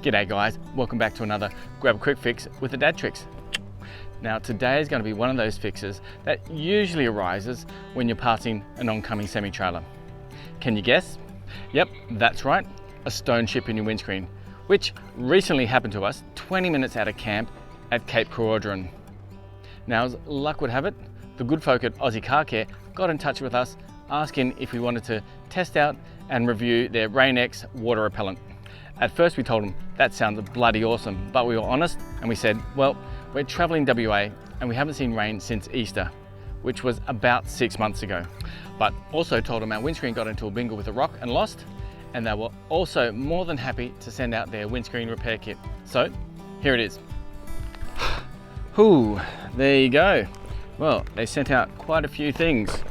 G'day guys, welcome back to another Grab a Quick Fix with the Dad Tricks. Now today is going to be one of those fixes that usually arises when you're passing an oncoming semi-trailer. Can you guess? Yep, that's right, a stone chip in your windscreen, which recently happened to us 20 minutes out of camp at Cape Corodron. Now as luck would have it, the good folk at Aussie Car Care got in touch with us asking if we wanted to test out and review their Rain-X water repellent. At first we told them that sounds bloody awesome, but we were honest and we said, well, we're traveling WA and we haven't seen rain since Easter, which was about 6 months ago. But also told them our windscreen got into a bingle with a rock and lost, and they were also more than happy to send out their windscreen repair kit. So here it is. Whew, there you go. Well, they sent out quite a few things.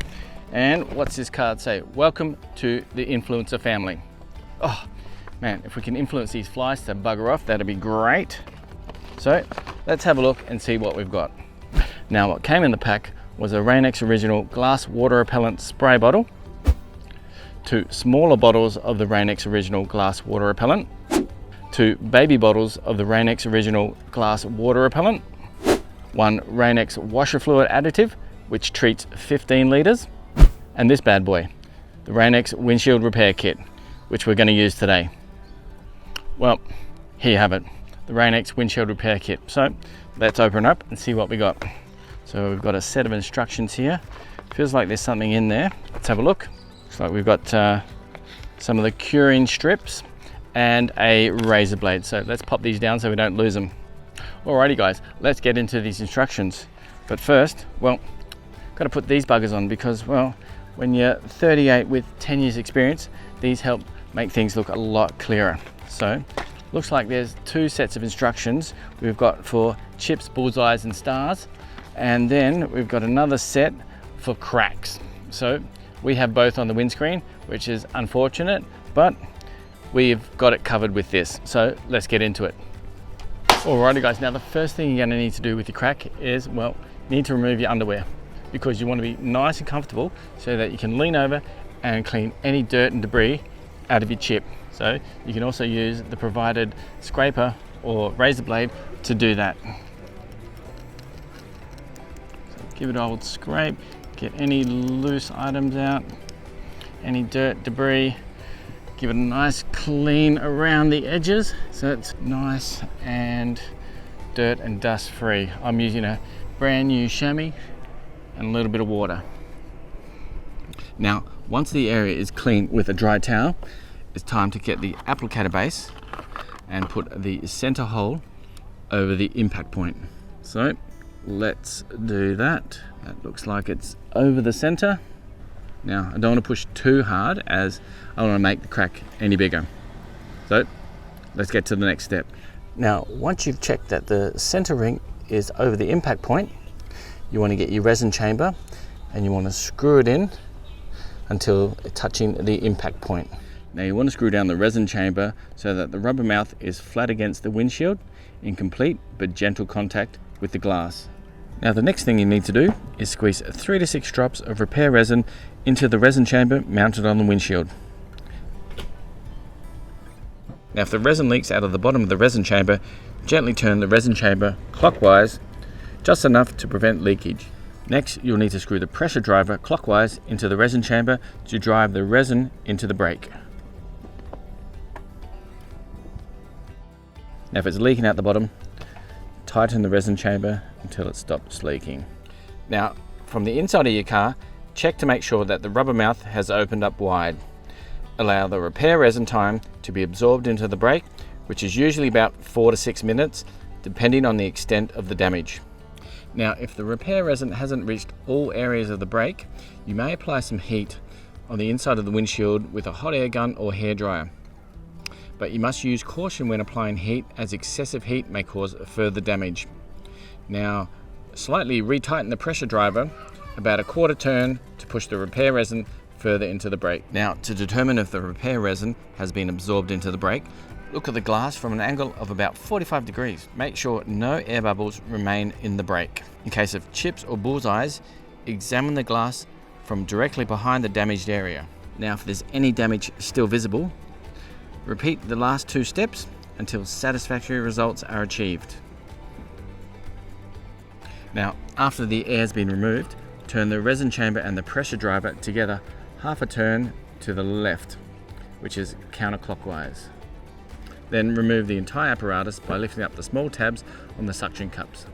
And what's this card say? Welcome to the influencer family. Oh man, if we can influence these flies to bugger off, that'd be great. So let's have a look and see what we've got. Now what came in the pack was a Rain-X original glass water repellent spray bottle, 2 smaller bottles of the Rain-X original glass water repellent, 2 baby bottles of the Rain-X original glass water repellent, 1 Rain-X washer fluid additive, which treats 15 litres, and this bad boy, the Rain-X windshield repair kit, which we're going to use today. Well, here you have it, the Rain-X windshield repair kit. So let's open up and see what we got. So we've got a set of instructions here. Feels like there's something in there. Let's have a look. Looks like we've got some of the curing strips and a razor blade. So let's pop these down so we don't lose them. Alrighty guys, let's get into these instructions. But first, well, got to put these buggers on because, well, when you're 38 with 10 years experience, these help make things look a lot clearer. So looks like there's 2 sets of instructions. We've got for chips, bullseyes and stars, and then we've got another set for cracks. So we have both on the windscreen, which is unfortunate, but we've got it covered with this. So let's get into it. Alrighty guys, now the first thing you're going to need to do with your crack is, well, you need to remove your underwear, because you want to be nice and comfortable so that you can lean over and clean any dirt and debris out of your chip. So you can also use the provided scraper or razor blade to do that. So give it an old scrape, get any loose items out, any dirt, debris, give it a nice clean around the edges so it's nice and dirt and dust free. I'm using a brand new chamois and a little bit of water. Now, once the area is clean with a dry towel, it's time to get the applicator base and put the center hole over the impact point. So let's do that. That looks like it's over the center. Now, I don't want to push too hard as I don't want to make the crack any bigger. So let's get to the next step. Now, once you've checked that the center ring is over the impact point, you want to get your resin chamber and you want to screw it in until touching the impact point. Now you want to screw down the resin chamber so that the rubber mouth is flat against the windshield in complete but gentle contact with the glass. Now the next thing you need to do is squeeze 3 to 6 drops of repair resin into the resin chamber mounted on the windshield. Now if the resin leaks out of the bottom of the resin chamber, gently turn the resin chamber clockwise, just enough to prevent leakage. Next, you'll need to screw the pressure driver clockwise into the resin chamber to drive the resin into the brake. Now if it's leaking out the bottom, tighten the resin chamber until it stops leaking. Now, from the inside of your car, check to make sure that the rubber mouth has opened up wide. Allow the repair resin time to be absorbed into the brake, which is usually about 4 to 6 minutes, depending on the extent of the damage. Now, if the repair resin hasn't reached all areas of the brake, you may apply some heat on the inside of the windshield with a hot air gun or hairdryer. But you must use caution when applying heat, as excessive heat may cause further damage. Now, slightly retighten the pressure driver about a quarter turn to push the repair resin further into the brake. Now, to determine if the repair resin has been absorbed into the brake, look at the glass from an angle of about 45 degrees. Make sure no air bubbles remain in the brake. In case of chips or bullseyes, examine the glass from directly behind the damaged area. Now, if there's any damage still visible, repeat the last 2 steps until satisfactory results are achieved. Now, after the air has been removed, turn the resin chamber and the pressure driver together half a turn to the left, which is counterclockwise. Then remove the entire apparatus by lifting up the small tabs on the suction cups.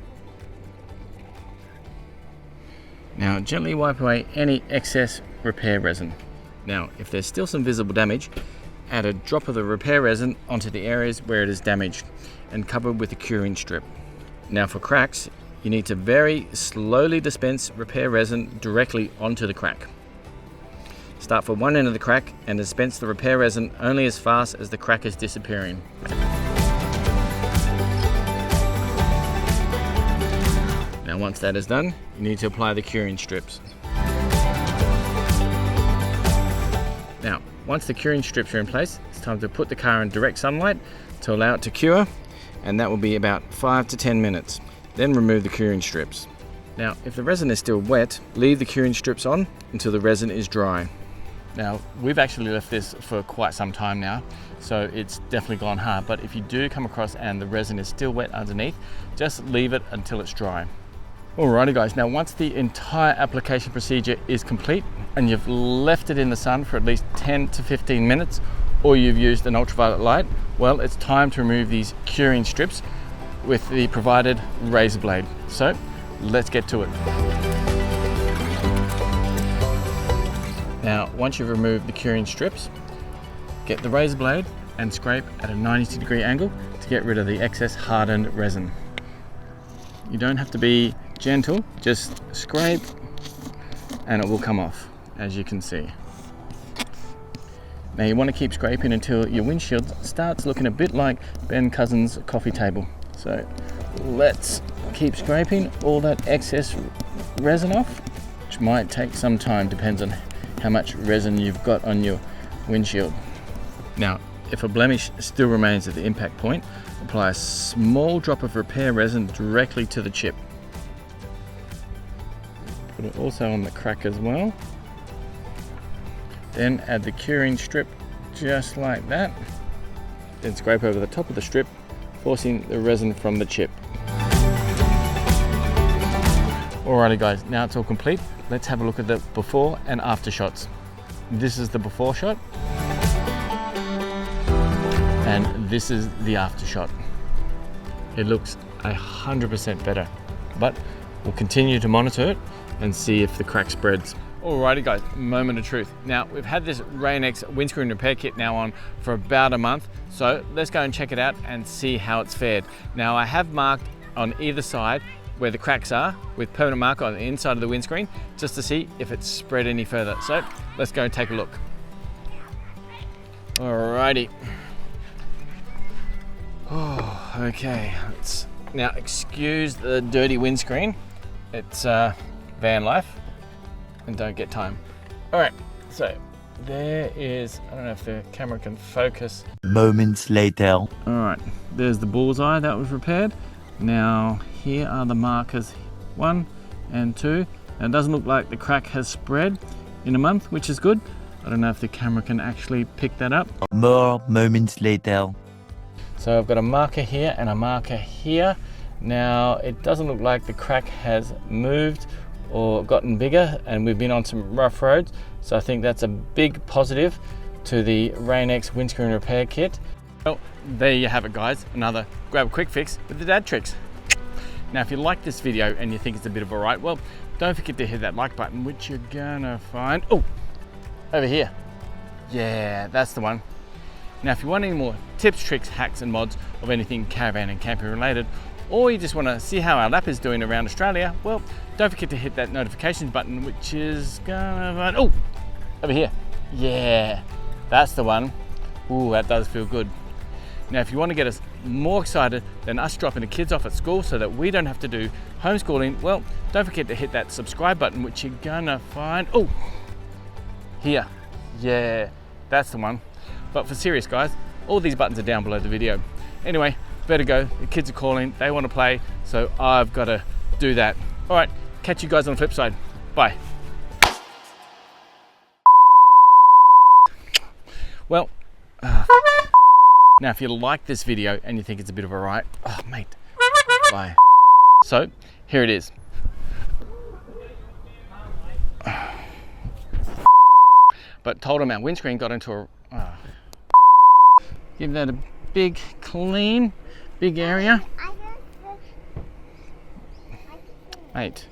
Now gently wipe away any excess repair resin. Now, if there's still some visible damage, add a drop of the repair resin onto the areas where it is damaged and cover with a curing strip. Now for cracks, you need to very slowly dispense repair resin directly onto the crack. Start from one end of the crack and dispense the repair resin only as fast as the crack is disappearing. Now once that is done, you need to apply the curing strips. Now, once the curing strips are in place, it's time to put the car in direct sunlight to allow it to cure, and that will be about 5 to 10 minutes. Then remove the curing strips. Now, if the resin is still wet, leave the curing strips on until the resin is dry. Now, we've actually left this for quite some time now, so it's definitely gone hard, but if you do come across and the resin is still wet underneath, just leave it until it's dry. Alrighty guys, now once the entire application procedure is complete and you've left it in the sun for at least 10 to 15 minutes, or you've used an ultraviolet light, well, it's time to remove these curing strips with the provided razor blade. So let's get to it. Now, once you've removed the curing strips, get the razor blade and scrape at a 90-degree angle to get rid of the excess hardened resin. You don't have to be gentle, just scrape and it will come off, as you can see. Now you want to keep scraping until your windshield starts looking a bit like Ben Cousins' coffee table. So let's keep scraping all that excess resin off, which might take some time, depends on how much resin you've got on your windshield. Now, if a blemish still remains at the impact point, apply a small drop of repair resin directly to the chip. Put it also on the crack as well. Then add the curing strip just like that. Then scrape over the top of the strip, forcing the resin from the chip. Alrighty guys, now it's all complete. Let's have a look at the before and after shots. This is the before shot, and this is the after shot. It looks 100% better, but we'll continue to monitor it and see if the crack spreads. Alrighty guys, moment of truth. Now, we've had this Rain-X windscreen repair kit now on for about a month, so let's go and check it out and see how it's fared. Now, I have marked on either side where the cracks are with permanent marker on the inside of the windscreen, just to see if it's spread any further. So let's go and take a look. Alrighty. Oh, okay. Now excuse the dirty windscreen. It's van life and don't get time. Alright, so there is, I don't know if the camera can focus. Moments later. Alright, there's the bullseye that was repaired. Now here are the markers 1 and 2. And it doesn't look like the crack has spread in a month, which is good. I don't know if the camera can actually pick that up. More moments later. So I've got a marker here and a marker here. Now it doesn't look like the crack has moved or gotten bigger, and we've been on some rough roads. So I think that's a big positive to the Rain-X windscreen repair kit. Well, there you have it guys, another grab a quick fix with the dad tricks. Now if you like this video and you think it's a bit of a right, well, don't forget to hit that like button, which you're gonna find, oh, over here. Yeah, that's the one. Now if you want any more tips, tricks, hacks and mods of anything caravan and camping related, or you just want to see how our lap is doing around Australia, well, don't forget to hit that notifications button, which is gonna find, oh, over here. Yeah, that's the one. Ooh, that does feel good. Now, if you want to get us more excited than us dropping the kids off at school so that we don't have to do homeschooling, well, don't forget to hit that subscribe button, which you're gonna find, oh, here. Yeah, that's the one. But for serious guys, all these buttons are down below the video. Anyway, better go, the kids are calling, they want to play, so I've got to do that. All right, catch you guys on the flip side. Bye. Well, Now, if you like this video and you think it's a bit of a riot, oh mate, bye. So here it is. But told him our windscreen got into a... Give that a big clean, big area. Mate.